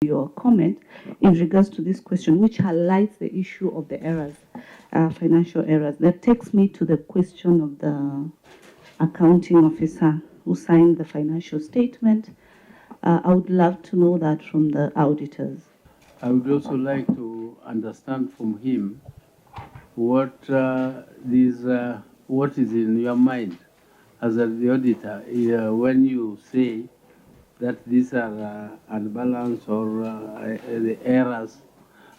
your comment in regards to this question, which highlights the issue of the errors, financial errors. That takes me to the question of the accounting officer who signed the financial statement. I would love to know that from the auditors. I would also like to understand from him what what is in your mind as the auditor when you say that these are unbalanced or the errors.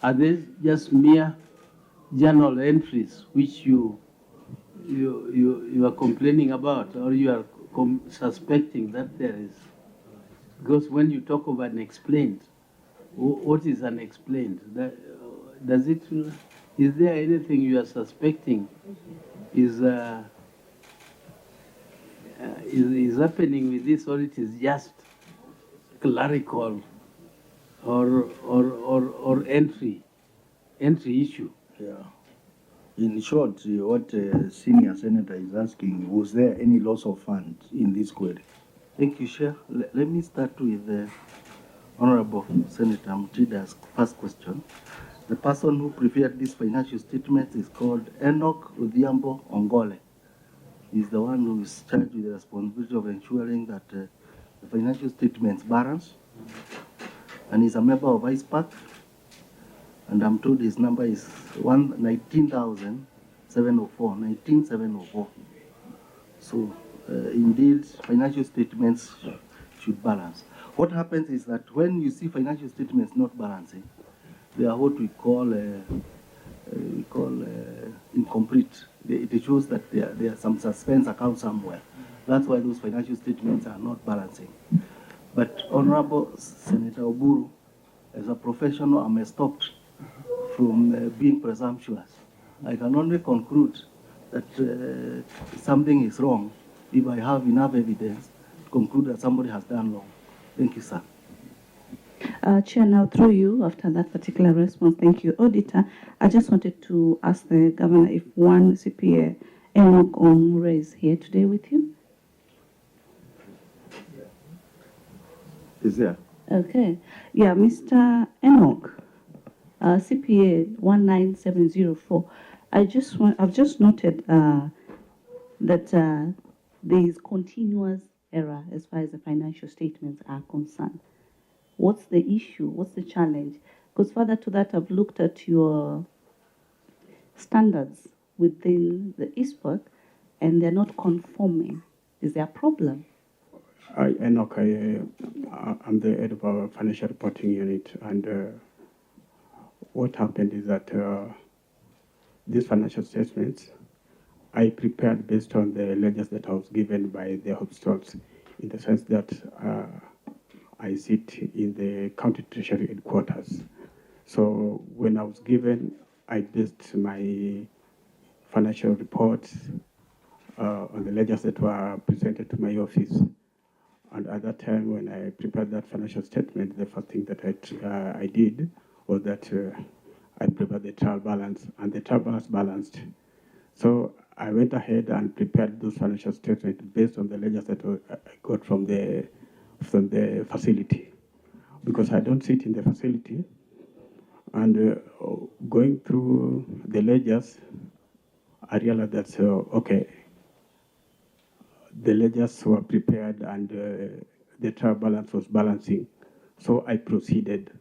Are they just mere journal entries which you are complaining about, or you are suspecting that there is? Because when you talk of unexplained, what is unexplained? Does it? Is there anything you are suspecting is happening with this, or it is just clerical or entry issue? Yeah. In short, what senior senator is asking, was there any loss of funds in this query? Thank you, Chair. Let me start with the Honorable Senator Mutida's first question. The person who prepared this financial statement is called Enoch Odhiambo Ongole. He's the one who is charged with the responsibility of ensuring that the financial statements balance, and he's a member of ISPAC, and I'm told his number is 19,704. So indeed, financial statements should balance. What happens is that when you see financial statements not balancing, they are what we call incomplete. It shows that there are some suspense account somewhere. That's why those financial statements are not balancing. But Honorable Senator OBURU, as a professional, I'm stopped from being presumptuous. I can only conclude that something is wrong if I have enough evidence to conclude that somebody has done wrong. Thank you, sir. Chair, now through you after that particular response. Thank you, Auditor. I just wanted to ask the Governor if one CPA, Enoch Omure, is here today with you. Is there? Okay. Yeah, Mr. Enoch, CPA 19704. I've just noted that there is continuous error as far as the financial statements are concerned. What's the issue? What's the challenge? Because further to that, I've looked at your standards within the ISPAC, and they're not conforming. Is there a problem? Enoch, I'm the head of our financial reporting unit, and what happened is that these financial statements I prepared based on the ledgers that I was given by the hospitals, in the sense that I sit in the county treasury headquarters. So when I was given, I based my financial reports on the ledgers that were presented to my office. And at that time, when I prepared that financial statement, the first thing that I did was that I prepared the trial balance, and the trial balance balanced. So I went ahead and prepared those financial statements based on the ledgers that I got from the facility, because I don't sit in the facility. And going through the ledgers, I realized that okay, the ledgers were prepared and the trial balance was balancing. So I proceeded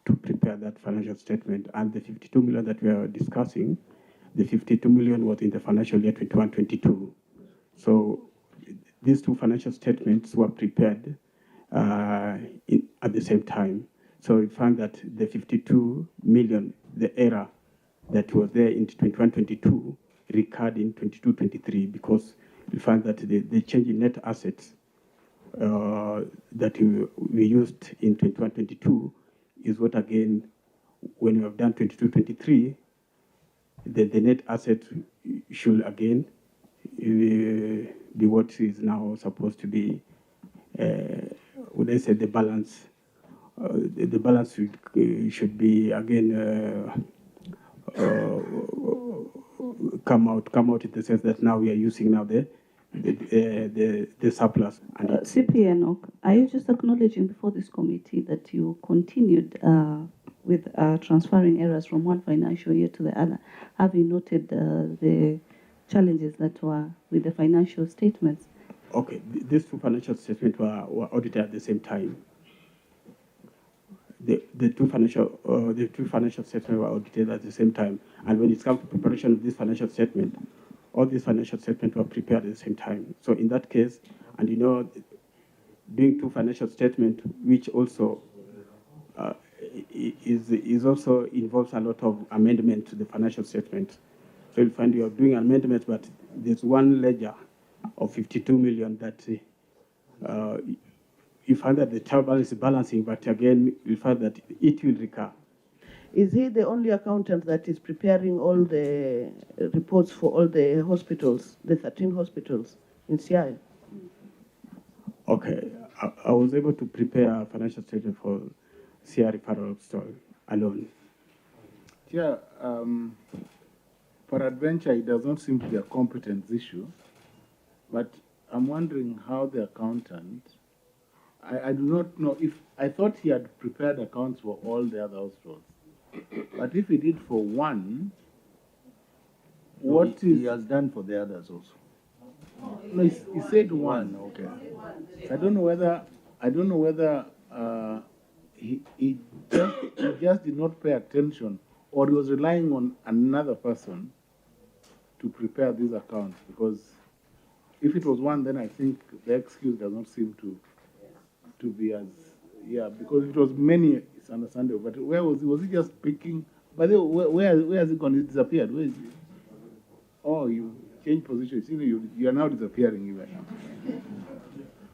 to prepare that financial statement, and the 52 million that we are discussing, the 52 million was in the financial year 21-22. So these two financial statements were prepared at the same time. So we found that the 52 million, the error that was there in 21-22, recurred in 22-23, because we found that the change in net assets that we used in 21-22 is what, again, when we have done 22-23, the net asset should again be what is now supposed to be, would I say, the balance. The balance should be again come out in the sense that now we are using now the the surplus. And CP Enoch, are you just acknowledging before this committee that you continued with transferring errors from one financial year to the other? Have you noted the challenges that were with the financial statements? okay, these two financial statements were audited at the same time. The two financial statements were audited at the same time, and when it comes to preparation of this financial statement, all these financial statements were prepared at the same time. So in that case, and you know, doing two financial statements, which also is also involves a lot of amendment to the financial statement. So you'll find you are doing amendments, but there's one ledger of 52 million that you find that the child balance is balancing, but again, you find that it will recur. Is he the only accountant that is preparing all the reports for all the hospitals, the 13 hospitals in CI? Okay, I was able to prepare a financial statement for CR referral store alone. Yeah, for adventure, it does not seem to be a competence issue, but I'm wondering how the accountant, I do not know if, I thought he had prepared accounts for all the other hospitals. But if he did for one, what He has done for the others also. No, he said one. Okay. I don't know whether he just did not pay attention, or he was relying on another person to prepare these accounts. Because if it was one, then I think the excuse does not seem to be as, yeah, because it was many, it's understandable. But where was he? Was he just picking? By the way, where has he gone? He disappeared. Where is he? Oh, you changed position. See, you are now disappearing even now.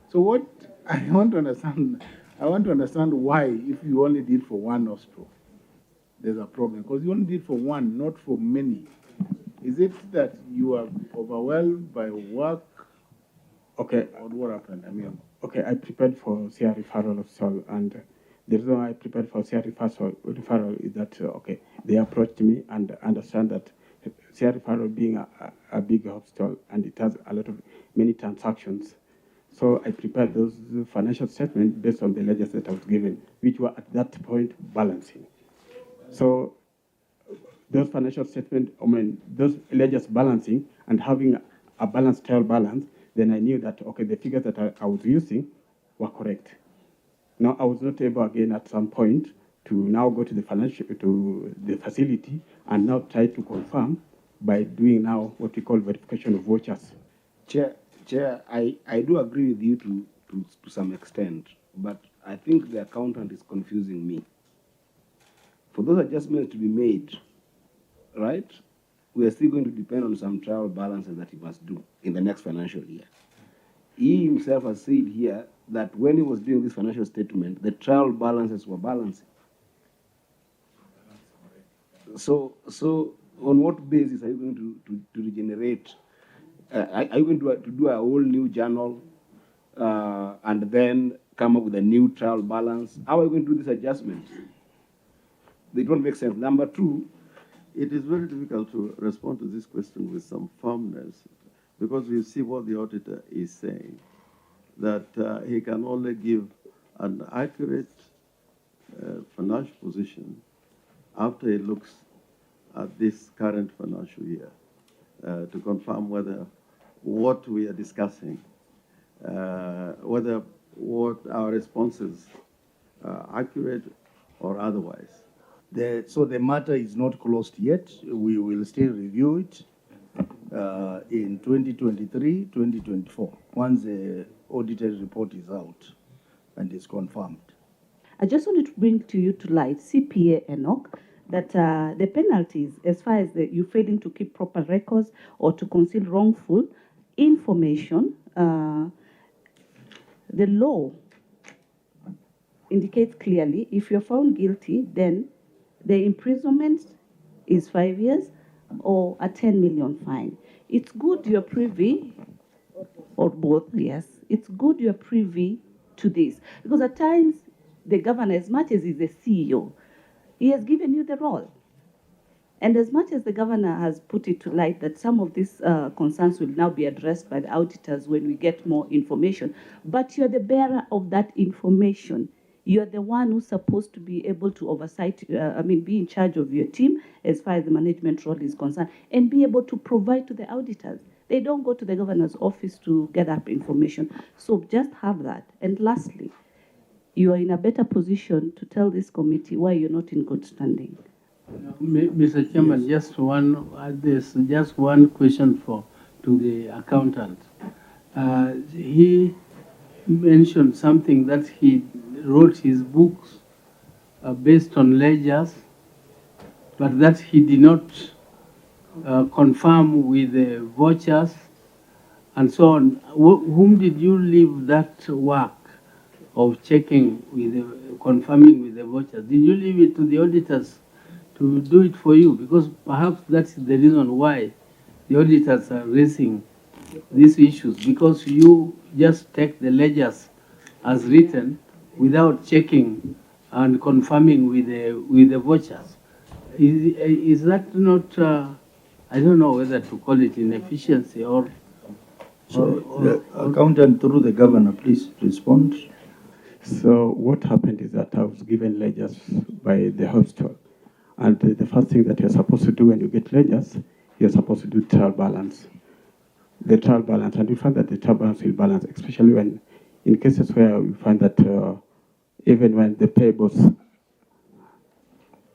So what I want to understand why, if you only did for one nostril, there's a problem. Because you only did for one, not for many. Is it that you are overwhelmed by work? Okay. Or what happened? I mean, okay, I prepared for CR referral of Sol, and the reason why I prepared for CR referral is that, okay, they approached me and understand that CR referral being a big hospital and it has a lot of many transactions. So I prepared those financial statements based on the ledgers that I was given, which were at that point balancing. So those financial statements, I mean, those ledgers balancing and having a balanced trial balance, then I knew that, okay, the figures that I was using were correct. Now, I was not able again at some point to now go to the facility and now try to confirm by doing now what we call verification of vouchers. Chair, I do agree with you to some extent, but I think the accountant is confusing me. For those adjustments to be made, right, we are still going to depend on some trial balances that he must do in the next financial year. He himself has said here that when he was doing this financial statement, the trial balances were balancing. So on what basis are you going to regenerate? Are you going to do a whole new journal and then come up with a new trial balance? How are you going to do these adjustments? They don't make sense. Number two, it is very difficult to respond to this question with some firmness because you see what the auditor is saying, that he can only give an accurate financial position after he looks at this current financial year to confirm whether what we are discussing, whether what our responses are accurate or otherwise. So the matter is not closed yet. We will still review it in 2023, 2024, once the audited report is out and is confirmed. I just wanted to bring to you to light, CPA Enoch, that the penalties, as far as you failing to keep proper records or to conceal wrongful information, the law indicates clearly if you're found guilty, then the imprisonment is 5 years or a 10 million fine. It's good you're privy, or both, yes. It's good you're privy to this. Because at times, the governor, as much as he's the CEO, he has given you the role. And as much as the governor has put it to light that some of these concerns will now be addressed by the auditors when we get more information, but you're the bearer of that information. You're the one who's supposed to be able to be in charge of your team as far as the management role is concerned, and be able to provide to the auditors. They don't go to the governor's office to get up information. So just have that. And lastly, you are in a better position to tell this committee why you're not in good standing. Mr. Chairman, there's just one question to the accountant. He mentioned something that he wrote his books based on ledgers, but that he did not confirm with the vouchers and so on. Whom did you leave that work of checking confirming with the vouchers? Did you leave it to the auditors to do it for you? Because perhaps that's the reason why the auditors are raising these issues, because you just take the ledgers as written without checking and confirming with the vouchers. Is that not, I don't know whether to call it inefficiency or... The accountant through the governor, please respond. So what happened is that I was given ledgers by the hospital. And the first thing that you're supposed to do when you get ledgers, you're supposed to do trial balance. The trial balance, and we find that the trial balance will balance, especially when, in cases where we find that even when the payables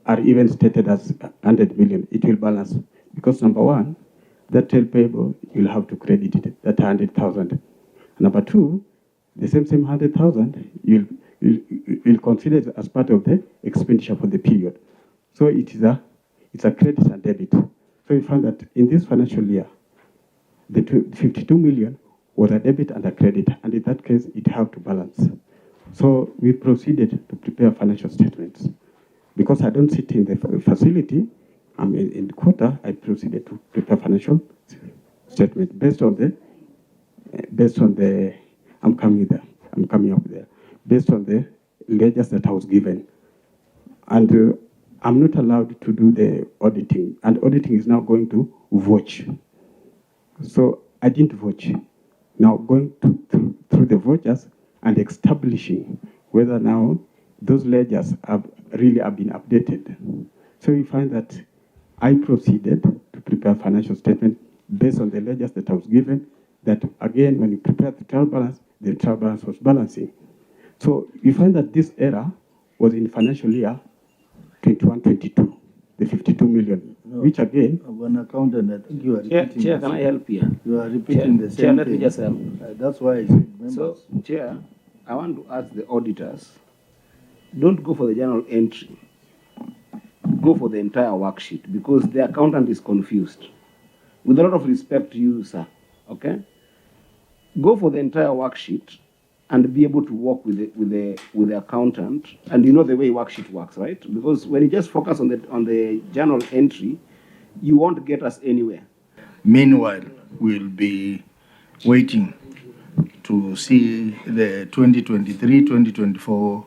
are even stated as 100 million, it will balance. Because number one, that tail payable, you'll have to credit it, that 100,000. Number two, the same 100,000, you'll consider it as part of the expenditure for the period. So it's a credit and debit. So we found that in this financial year, the 52 million was a debit and a credit, and in that case, it had to balance. So we proceeded to prepare financial statements. Because I don't sit in the facility, I'm in the quarter, I proceeded to prepare financial statement based on the, I'm coming up there, based on the ledgers that I was given. And I'm not allowed to do the auditing, and auditing is now going to vouch. So I didn't vouch. Now going through the vouchers and establishing whether now those ledgers have been updated. So we find that I proceeded to prepare financial statement based on the ledgers that I was given, that again, when you prepare the trial balance was balancing. So you find that this error was in financial year 21-22, the 52 million, which again... One accountant, I think you are repeating... Chair, can I help here? You are repeating the same Chair, let thing. me just help. That's why I said members. So, Chair, I want to ask the auditors, don't go for the journal entry. Go for the entire worksheet, because the accountant is confused. With a lot of respect to you, sir, okay? Go for the entire worksheet and be able to work with the accountant, and you know the way worksheet works, right? Because when you just focus on the journal entry, you won't get us anywhere. Meanwhile, we'll be waiting to see the 2023-2024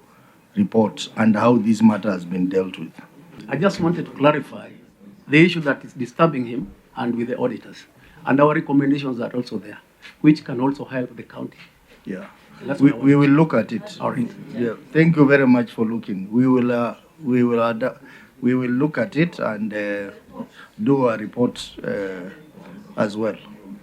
reports and how this matter has been dealt with. I just wanted to clarify the issue that is disturbing him and with the auditors. And our recommendations are also there, which can also help the county. Yeah, we will look at it. All right. Yeah, thank you very much for looking. We will look at it and do a report as well.